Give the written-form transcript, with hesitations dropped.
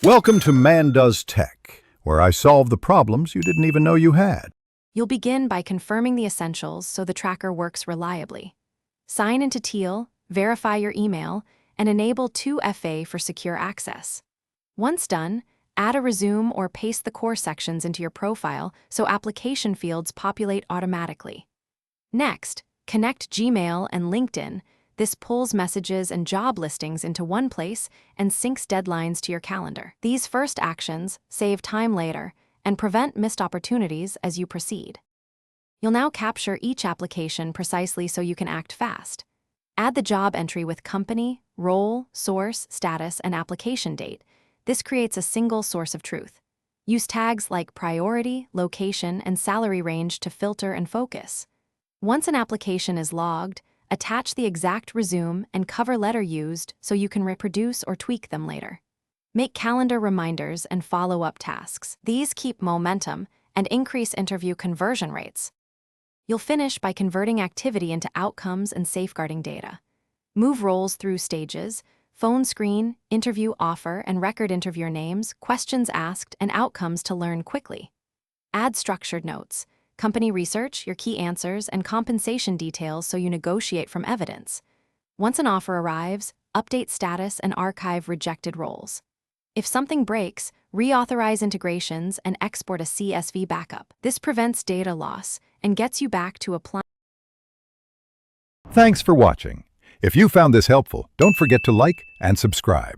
Welcome to Man Does Tech, where I solve the problems you didn't even know you had. You'll begin by confirming the essentials so the tracker works reliably. Sign into Teal, verify your email, and enable 2FA for secure access. Once done, add a resume or paste the core sections into your profile so application fields populate automatically. Next, connect Gmail and LinkedIn. This pulls messages and job listings into one place and syncs deadlines to your calendar. These first actions save time later and prevent missed opportunities as you proceed. You'll now capture each application precisely so you can act fast. Add the job entry with company, role, source, status, and application date. This creates a single source of truth. Use tags like priority, location, and salary range to filter and focus. Once an application is logged, attach the exact resume and cover letter used so you can reproduce or tweak them later. Make calendar reminders and follow-up tasks. These keep momentum and increase interview conversion rates. You'll finish by converting activity into outcomes and safeguarding data. Move roles through stages: phone screen, interview offer, and record interviewer names, questions asked, and outcomes to learn quickly. Add structured notes: company research, your key answers, and compensation details so you negotiate from evidence. Once an offer arrives, update status and archive rejected roles. If something breaks, reauthorize integrations and export a CSV backup. This prevents data loss and gets you back to applying. Thanks for watching. If you found this helpful, don't forget to like and subscribe.